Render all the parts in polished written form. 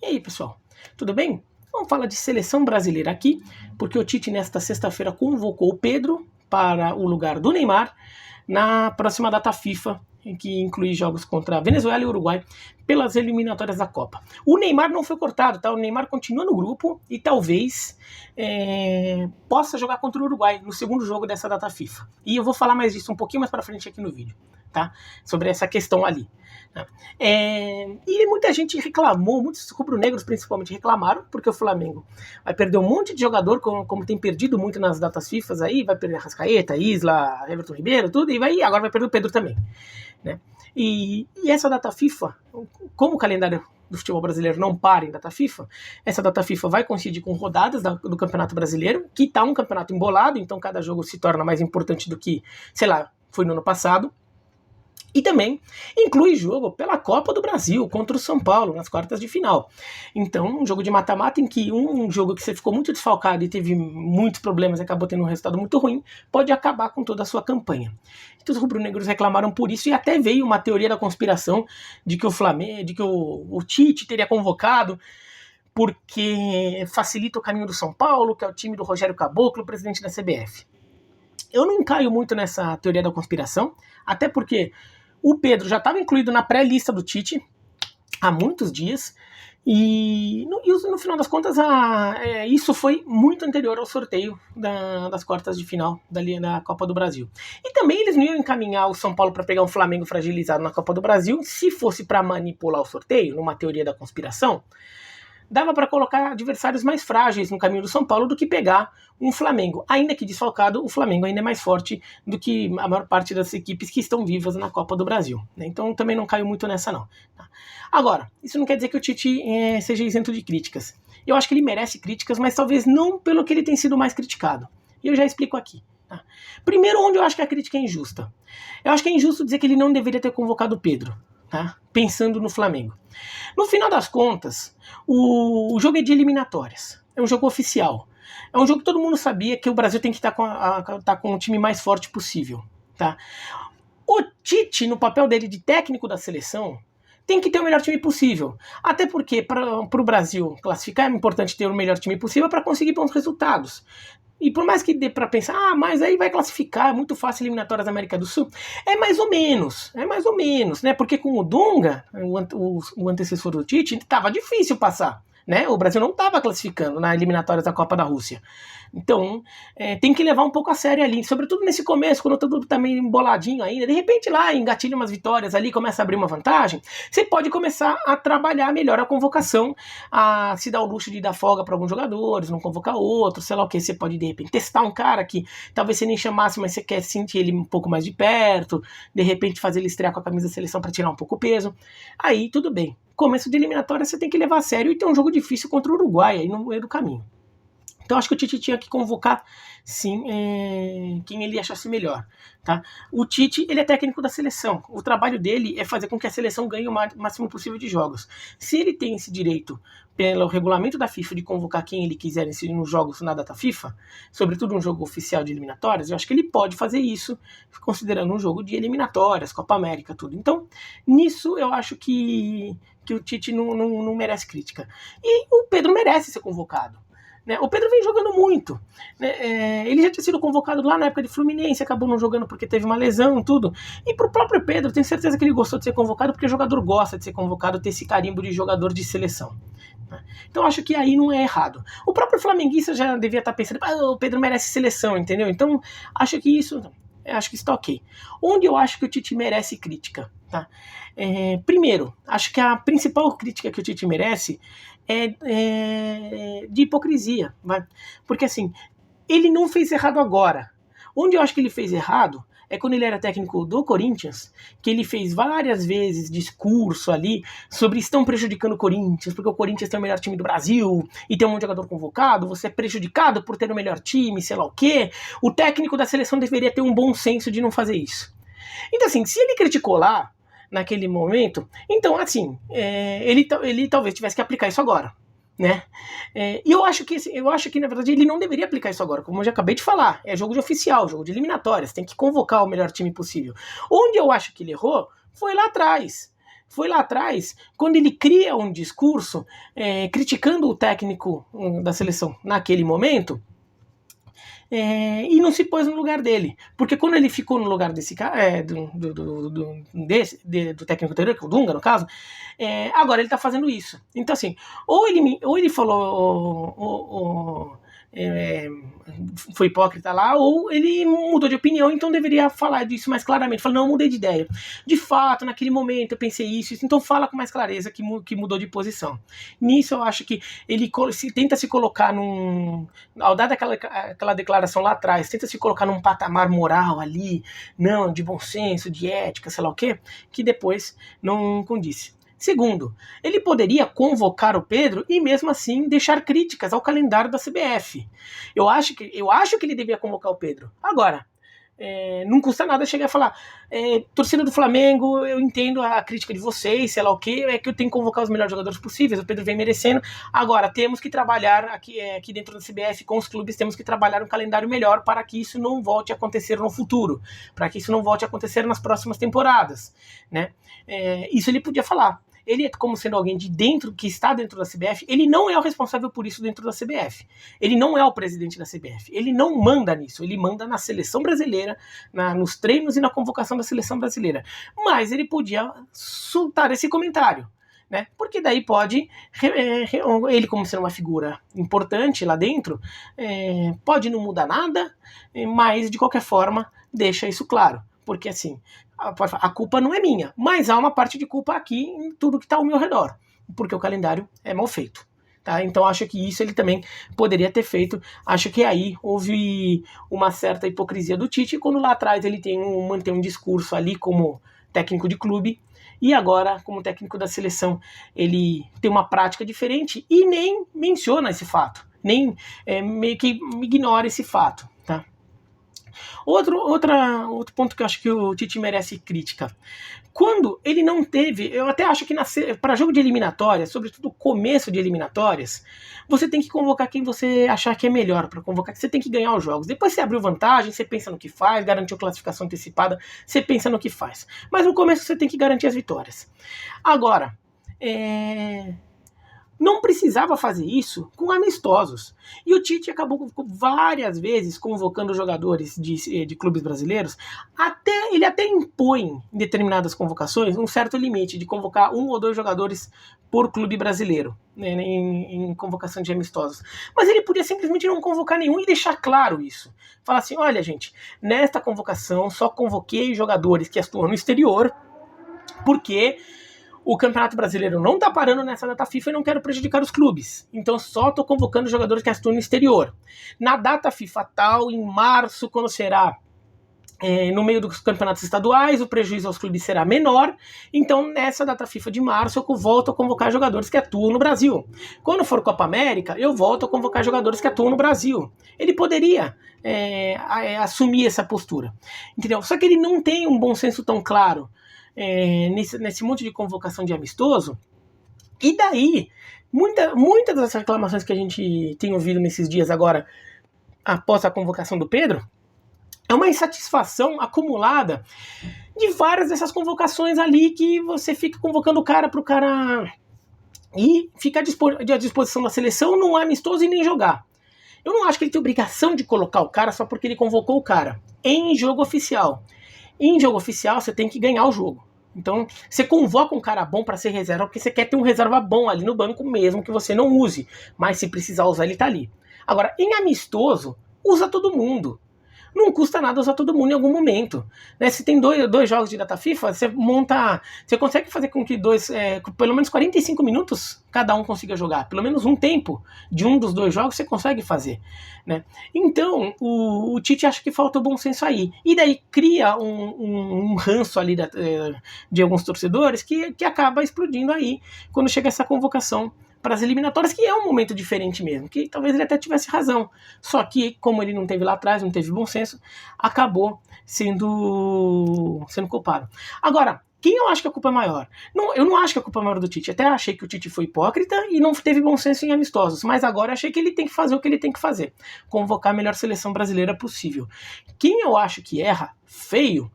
E aí, pessoal, tudo bem? Vamos falar de seleção brasileira aqui, porque o Tite nesta sexta-feira convocou o Pedro para o lugar do Neymar na próxima data FIFA, que inclui jogos contra a Venezuela e Uruguai pelas eliminatórias da Copa. O Neymar não foi cortado, tá? O Neymar continua no grupo e talvez possa jogar contra o Uruguai no segundo jogo dessa data FIFA. E eu vou falar mais disso um pouquinho mais para frente aqui no vídeo, tá? Sobre essa questão ali. E muita gente reclamou, muitos rubro-negros principalmente reclamaram, porque o Flamengo vai perder um monte de jogador, como tem perdido muito nas datas FIFA aí, vai perder Arrascaeta, Isla, Everton Ribeiro, tudo, e agora vai perder o Pedro também, né? E essa data FIFA, como o calendário do futebol brasileiro não para em data FIFA, essa data FIFA vai coincidir com rodadas do Campeonato Brasileiro, que está um campeonato embolado, então cada jogo se torna mais importante do que, sei lá, foi no ano passado. E também inclui jogo pela Copa do Brasil contra o São Paulo nas quartas de final. Então, um jogo de mata-mata em que um jogo que você ficou muito desfalcado e teve muitos problemas e acabou tendo um resultado muito ruim, pode acabar com toda a sua campanha. Então, os rubro-negros reclamaram por isso e até veio uma teoria da conspiração de que o Flamengo, de que o Tite teria convocado porque facilita o caminho do São Paulo, que é o time do Rogério Caboclo, presidente da CBF. Eu não caio muito nessa teoria da conspiração, até porque o Pedro já estava incluído na pré-lista do Tite há muitos dias e no final das contas isso foi muito anterior ao sorteio das quartas de final da Copa do Brasil. E também eles não iam encaminhar o São Paulo para pegar um Flamengo fragilizado na Copa do Brasil se fosse para manipular o sorteio, numa teoria da conspiração. Dava para colocar adversários mais frágeis no caminho do São Paulo do que pegar um Flamengo. Ainda que desfalcado, o Flamengo ainda é mais forte do que a maior parte das equipes que estão vivas na Copa do Brasil. Então também não caiu muito nessa não. Agora, isso não quer dizer que o Tite seja isento de críticas. Eu acho que ele merece críticas, mas talvez não pelo que ele tem sido mais criticado. E eu já explico aqui. Tá? Primeiro, onde eu acho que a crítica é injusta. Eu acho que é injusto dizer que ele não deveria ter convocado o Pedro. Tá? Pensando no Flamengo. No final das contas, o jogo é de eliminatórias. É um jogo oficial. É um jogo que todo mundo sabia que o Brasil tem que estar com o time mais forte possível. Tá? O Tite, no papel dele de técnico da seleção, tem que ter o melhor time possível. Até porque, para o Brasil classificar, é importante ter o melhor time possível para conseguir bons resultados. E por mais que dê para pensar, mas aí vai classificar, é muito fácil eliminatórias da América do Sul. É mais ou menos, né? Porque com o Dunga, o antecessor do Tite, estava difícil passar, né? O Brasil não estava classificando na eliminatórias da Copa da Rússia. Então, tem que levar um pouco a sério ali, sobretudo nesse começo, quando tudo tá meio emboladinho ainda, de repente lá engatilha umas vitórias ali, começa a abrir uma vantagem, você pode começar a trabalhar melhor a convocação, a se dar o luxo de dar folga para alguns jogadores, não convocar outros, sei lá o que, você pode de repente testar um cara que talvez você nem chamasse, mas você quer sentir ele um pouco mais de perto, de repente fazer ele estrear com a camisa da seleção para tirar um pouco o peso, aí tudo bem. Começo de eliminatória você tem que levar a sério e ter um jogo difícil contra o Uruguai aí no meio do caminho. Então acho que o Tite tinha que convocar, sim, quem ele achasse melhor. Tá? O Tite, ele é técnico da seleção. O trabalho dele é fazer com que a seleção ganhe o máximo possível de jogos. Se ele tem esse direito, pelo regulamento da FIFA, de convocar quem ele quiser nos jogos na data FIFA, sobretudo um jogo oficial de eliminatórias, eu acho que ele pode fazer isso, considerando um jogo de eliminatórias, Copa América, tudo. Então, nisso eu acho que o Tite não merece crítica. E o Pedro merece ser convocado. Né? O Pedro vem jogando muito. Né? Ele já tinha sido convocado lá na época de Fluminense, acabou não jogando porque teve uma lesão e tudo. E pro próprio Pedro, tenho certeza que ele gostou de ser convocado, porque o jogador gosta de ser convocado, ter esse carimbo de jogador de seleção. Né? Então acho que aí não é errado. O próprio flamenguista já devia estar pensando, o Pedro merece seleção, entendeu? Então acho que isso está ok. Onde eu acho que o Tite merece crítica? Tá? Primeiro, acho que a principal crítica que o Tite merece é de hipocrisia. Vai? Porque assim, ele não fez errado agora. Onde eu acho que ele fez errado é quando ele era técnico do Corinthians, que ele fez várias vezes discurso ali sobre estão prejudicando o Corinthians, porque o Corinthians tem o melhor time do Brasil e tem um monte de jogador convocado, você é prejudicado por ter o melhor time, sei lá o quê. O técnico da seleção deveria ter um bom senso de não fazer isso. Então assim, se ele criticou lá, naquele momento, então assim, ele talvez tivesse que aplicar isso agora. Né? E eu acho que na verdade ele não deveria aplicar isso agora, como eu já acabei de falar, é jogo de oficial, jogo de eliminatórias, tem que convocar o melhor time possível. Onde eu acho que ele errou foi lá atrás, foi lá atrás, quando ele cria um discurso criticando o técnico da seleção naquele momento, e não se pôs no lugar dele. Porque quando ele ficou no lugar desse cara, do técnico anterior, que é o Dunga, no caso, agora ele está fazendo isso. Então, assim, ou ele falou... foi hipócrita lá, ou ele mudou de opinião, então deveria falar disso mais claramente. Fala, não, eu mudei de ideia. De fato, naquele momento eu pensei isso, então fala com mais clareza que mudou de posição. Nisso eu acho que ele tenta se colocar ao dar aquela declaração lá atrás, tenta se colocar num patamar moral ali, não, de bom senso, de ética, sei lá o quê, que depois não condiz. Segundo, ele poderia convocar o Pedro e mesmo assim deixar críticas ao calendário da CBF. Eu acho que ele devia convocar o Pedro. Agora, não custa nada chegar e falar, torcida do Flamengo, eu entendo a crítica de vocês, sei lá o que, é que eu tenho que convocar os melhores jogadores possíveis, o Pedro vem merecendo. Agora, temos que trabalhar aqui dentro da CBF com os clubes, temos que trabalhar um calendário melhor para que isso não volte a acontecer no futuro, para que isso não volte a acontecer nas próximas temporadas, né? Isso ele podia falar. Ele, como sendo alguém de dentro, que está dentro da CBF, ele não é o responsável por isso dentro da CBF. Ele não é o presidente da CBF. Ele não manda nisso. Ele manda na seleção brasileira, nos treinos e na convocação da seleção brasileira. Mas ele podia soltar esse comentário, né? Porque daí pode, ele como sendo uma figura importante lá dentro, pode não mudar nada, mas de qualquer forma deixa isso claro. Porque assim, a culpa não é minha, mas há uma parte de culpa aqui em tudo que está ao meu redor, porque o calendário é mal feito. Tá? Então acho que isso ele também poderia ter feito. Acho que aí houve uma certa hipocrisia do Tite, quando lá atrás ele mantém um discurso ali como técnico de clube, e agora, como técnico da seleção, ele tem uma prática diferente e nem menciona esse fato, nem meio que ignora esse fato. Tá? Outro ponto que eu acho que o Tite merece crítica. Quando ele não teve, eu até acho que para jogo de eliminatórias, sobretudo começo de eliminatórias, você tem que convocar quem você achar que é melhor para convocar, que você tem que ganhar os jogos. Depois você abriu vantagem, você pensa no que faz, garantiu classificação antecipada, você pensa no que faz. Mas no começo você tem que garantir as vitórias. Agora, não precisava fazer isso com amistosos. E o Tite acabou várias vezes convocando jogadores de clubes brasileiros. Ele até impõe em determinadas convocações um certo limite de convocar 1 ou 2 jogadores por clube brasileiro, né, em convocação de amistosos. Mas ele podia simplesmente não convocar nenhum e deixar claro isso. Falar assim, olha gente, nesta convocação só convoquei jogadores que atuam no exterior, porque o Campeonato Brasileiro não está parando nessa data FIFA e não quero prejudicar os clubes. Então só estou convocando jogadores que atuam no exterior. Na data FIFA tal, em março, quando será no meio dos campeonatos estaduais, o prejuízo aos clubes será menor. Então nessa data FIFA de março eu volto a convocar jogadores que atuam no Brasil. Quando for Copa América, eu volto a convocar jogadores que atuam no Brasil. Ele poderia assumir essa postura. Entendeu? Só que ele não tem um bom senso tão claro nesse monte de convocação de amistoso. E daí, muitas das reclamações que a gente tem ouvido nesses dias agora, após a convocação do Pedro, é uma insatisfação acumulada de várias dessas convocações ali, que você fica convocando o cara pro cara e fica à disposição da seleção, não há amistoso e nem jogar. Eu não acho que ele tem obrigação de colocar o cara só porque ele convocou o cara em jogo oficial. Em jogo oficial, você tem que ganhar o jogo. Então, você convoca um cara bom para ser reserva, porque você quer ter um reserva bom ali no banco, mesmo que você não use. Mas se precisar usar, ele tá ali. Agora, em amistoso, usa todo mundo. Não custa nada usar todo mundo em algum momento. Né? Se tem dois jogos de data FIFA, você consegue fazer com que pelo menos 45 minutos cada um consiga jogar. Pelo menos um tempo de um dos 2 jogos você consegue fazer. Né? Então, o Tite acha que falta o bom senso aí. E daí cria um ranço ali de alguns torcedores que acaba explodindo aí quando chega essa convocação para as eliminatórias, que é um momento diferente mesmo, que talvez ele até tivesse razão, só que como ele não teve lá atrás, não teve bom senso, acabou sendo culpado. Agora, quem eu acho que a culpa é maior? Eu não acho que a culpa é maior do Tite, até achei que o Tite foi hipócrita e não teve bom senso em amistosos, mas agora achei que ele tem que fazer o que ele tem que fazer, convocar a melhor seleção brasileira possível. Quem eu acho que erra feio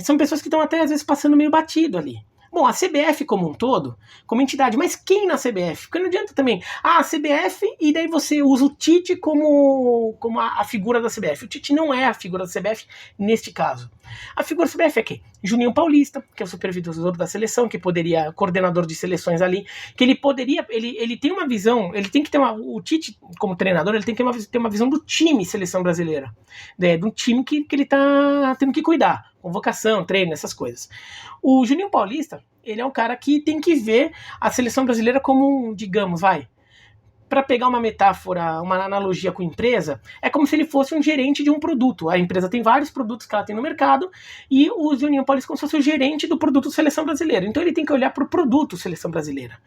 são pessoas que estão até às vezes passando meio batido ali. Bom, a CBF como um todo, como entidade, mas quem na CBF? Porque não adianta também, a CBF, e daí você usa o Tite como a figura da CBF. O Tite não é a figura da CBF neste caso. A figura da CBF é quem? Juninho Paulista, que é o supervisor da seleção, que poderia, coordenador de seleções ali, que ele poderia, ele tem uma visão, ele tem que ter o Tite como treinador, ele tem que ter uma visão do time seleção brasileira, né, do time que ele tá tendo que cuidar, convocação, treino, essas coisas. O Juninho Paulista, ele é um cara que tem que ver a seleção brasileira como, digamos, para pegar uma metáfora, uma analogia com empresa, é como se ele fosse um gerente de um produto. A empresa tem vários produtos que ela tem no mercado e o Juninho Paulista é como se fosse o gerente do produto Seleção Brasileira. Então ele tem que olhar para o produto Seleção Brasileira,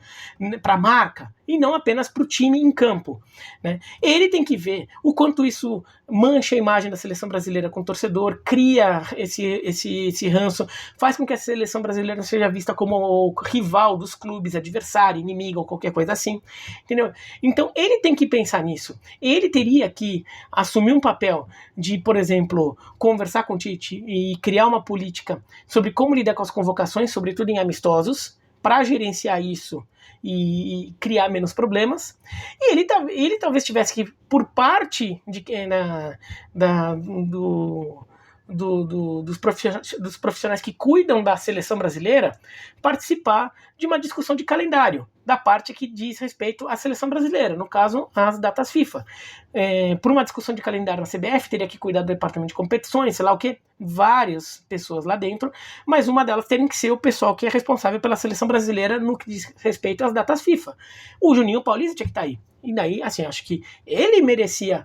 para a marca, e não apenas para o time em campo, né? Ele tem que ver o quanto isso mancha a imagem da seleção brasileira com o torcedor, cria esse ranço, faz com que a seleção brasileira seja vista como rival dos clubes, adversário, inimigo ou qualquer coisa assim, entendeu? Então ele tem que pensar nisso. Ele teria que assumir um papel de, por exemplo, conversar com o Tite e criar uma política sobre como lidar com as convocações, sobretudo em amistosos, para gerenciar isso e criar menos problemas. E ele talvez tivesse que, por parte dos profissionais que cuidam da seleção brasileira, participar de uma discussão de calendário, da parte que diz respeito à seleção brasileira, no caso, as datas FIFA. Por uma discussão de calendário na CBF, teria que cuidar do departamento de competições, sei lá o que, várias pessoas lá dentro, mas uma delas teria que ser o pessoal que é responsável pela seleção brasileira no que diz respeito às datas FIFA. O Juninho Paulista tinha que estar aí. E daí, assim, acho que ele merecia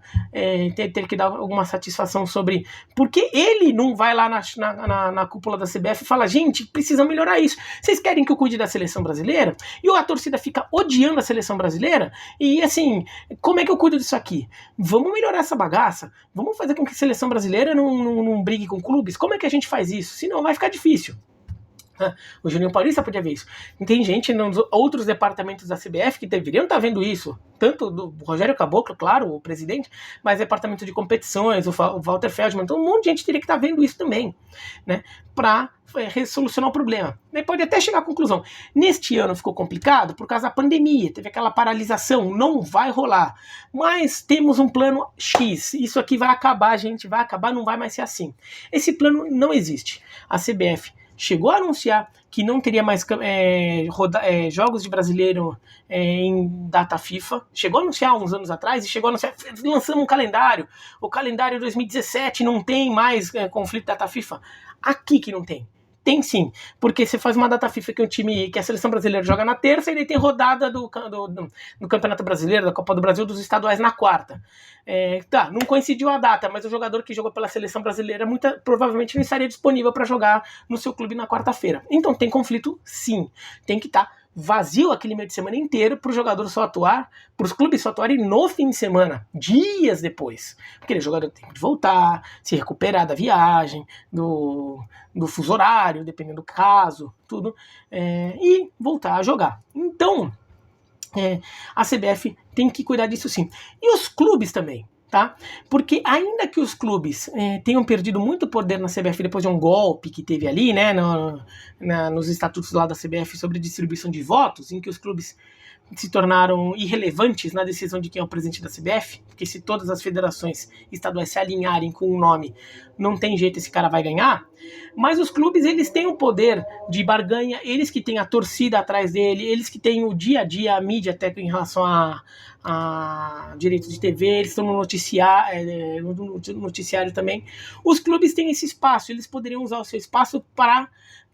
ter que dar alguma satisfação sobre por que ele não vai lá na cúpula da CBF e fala, gente, precisamos melhorar isso. Vocês querem que eu cuide da seleção brasileira? E a torcida fica odiando a seleção brasileira? E, assim, como é que eu cuido disso aqui? Vamos melhorar essa bagaça? Vamos fazer com que a seleção brasileira não brigue com clubes? Como é que a gente faz isso? Senão vai ficar difícil. O Juninho Paulista podia ver isso. Tem gente nos outros departamentos da CBF que deveriam estar vendo isso. Tanto do Rogério Caboclo, claro, o presidente, mas departamento de competições, o Walter Feldman, então um monte de gente teria que estar vendo isso também, né? Para resolucionar o problema. E pode até chegar à conclusão. Neste ano ficou complicado por causa da pandemia, teve aquela paralisação, não vai rolar. Mas temos um plano X, isso aqui vai acabar, gente, vai acabar, não vai mais ser assim. Esse plano não existe. A CBF chegou a anunciar que não teria mais jogos de brasileiro em data FIFA. Chegou a anunciar uns anos atrás e chegou a anunciar, lançando um calendário. O calendário 2017 não tem mais conflito de data FIFA. Aqui que não tem. Tem sim, porque você faz uma data FIFA que a seleção brasileira joga na terça e daí tem rodada do Campeonato Brasileiro, da Copa do Brasil, dos estaduais na quarta. Não coincidiu a data, mas o jogador que jogou pela seleção brasileira provavelmente não estaria disponível para jogar no seu clube na quarta-feira. Então tem conflito sim, tem que estar vazio aquele meio de semana inteiro para o jogador só atuar, para os clubes só atuarem no fim de semana, dias depois. Porque o jogador tem que voltar, se recuperar da viagem, do fuso horário, dependendo do caso, tudo, e voltar a jogar. Então, a CBF tem que cuidar disso sim. E os clubes também. Tá? Porque ainda que os clubes tenham perdido muito poder na CBF depois de um golpe que teve ali, né, nos estatutos lá da CBF sobre distribuição de votos, em que os clubes se tornaram irrelevantes na decisão de quem é o presidente da CBF, porque se todas as federações estaduais se alinharem com o nome, não tem jeito, esse cara vai ganhar. Mas os clubes, eles têm o poder de barganha, eles que têm a torcida atrás dele, eles que têm o dia a dia, a mídia até em relação a direitos de TV, eles estão no noticiário também. Os clubes têm esse espaço, eles poderiam usar o seu espaço para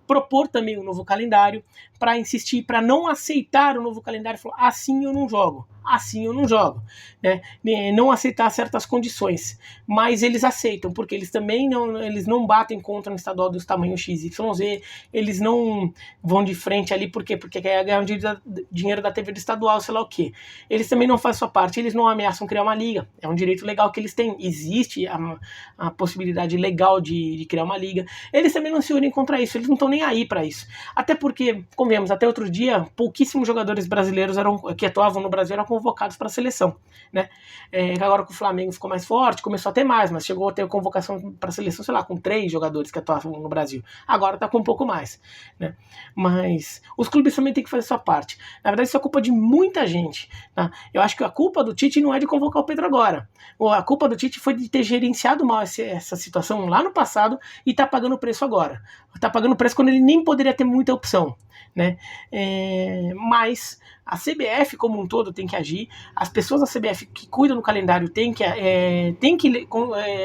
propor também um novo calendário, para insistir, para não aceitar o novo calendário, falar, assim eu não jogo, né? Não aceitar certas condições, mas eles aceitam, porque eles também não batem contra um estadual do tamanho XYZ, eles não vão de frente ali, porque quer ganhar dinheiro da TV do estadual, sei lá o quê. Eles também não fazem sua parte, eles não ameaçam criar uma liga, é um direito legal que eles têm, existe a possibilidade legal de criar uma liga, eles também não se unem contra isso, eles não estão nem aí para isso, até porque, convenhamos, até outro dia, pouquíssimos jogadores brasileiros que atuavam no Brasil eram convocados para a seleção, né? Agora que o Flamengo ficou mais forte, começou a ter mais, mas chegou a ter convocação para a seleção, sei lá, com 3 jogadores que atuavam no Brasil. Agora está com um pouco mais, né? Mas os clubes também têm que fazer sua parte. Na verdade, isso é culpa de muita gente, tá? Eu acho que a culpa do Tite não é de convocar o Pedro agora. A culpa do Tite foi de ter gerenciado mal essa situação lá no passado e tá pagando o preço agora. Tá pagando o preço quando ele nem poderia ter muita opção, né? Mas a CBF como um todo tem que agir, as pessoas da CBF que cuidam do calendário têm que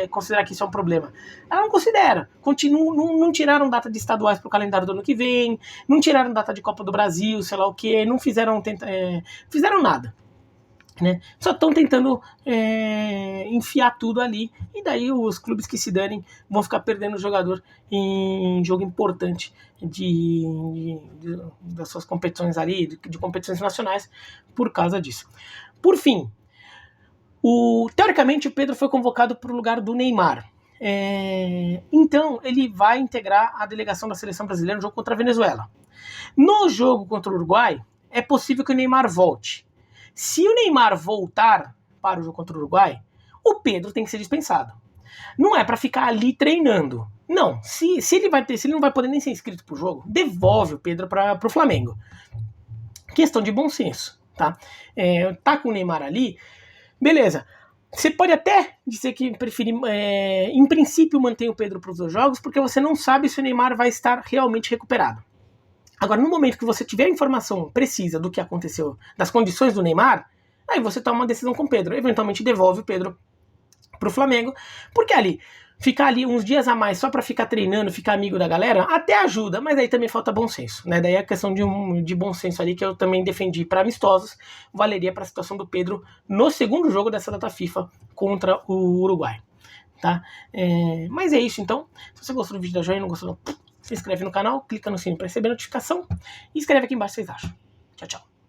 considerar que isso é um problema. Ela não considera, não tiraram data de estaduais para o calendário do ano que vem, não tiraram data de Copa do Brasil, sei lá o que, não fizeram nada. Né? Só estão tentando enfiar tudo ali, e daí os clubes que se danem vão ficar perdendo o jogador em jogo importante das suas competições ali, de competições nacionais, por causa disso. Por fim, teoricamente o Pedro foi convocado para o lugar do Neymar. Então ele vai integrar a delegação da seleção brasileira no jogo contra a Venezuela. No jogo contra o Uruguai, é possível que o Neymar volte. Se o Neymar voltar para o jogo contra o Uruguai, o Pedro tem que ser dispensado. Não é para ficar ali treinando. Não, se ele não vai poder nem ser inscrito para o jogo, devolve o Pedro para o Flamengo. Questão de bom senso, tá? Tá com o Neymar ali, beleza. Você pode até dizer que preferir, em princípio, manter o Pedro para os 2 jogos, porque você não sabe se o Neymar vai estar realmente recuperado. Agora, no momento que você tiver a informação precisa do que aconteceu, das condições do Neymar, aí você toma uma decisão com o Pedro. Eventualmente devolve o Pedro pro Flamengo, porque ficar ali uns dias a mais só para ficar treinando, ficar amigo da galera, até ajuda, mas aí também falta bom senso, né? Daí é a questão de bom senso ali que eu também defendi para amistosos, valeria para a situação do Pedro no segundo jogo dessa data FIFA contra o Uruguai, tá? Mas é isso então. Se você gostou do vídeo, dá joinha, não gostou, se inscreve no canal, clica no sininho para receber notificação e escreve aqui embaixo o que vocês acham. Tchau, tchau.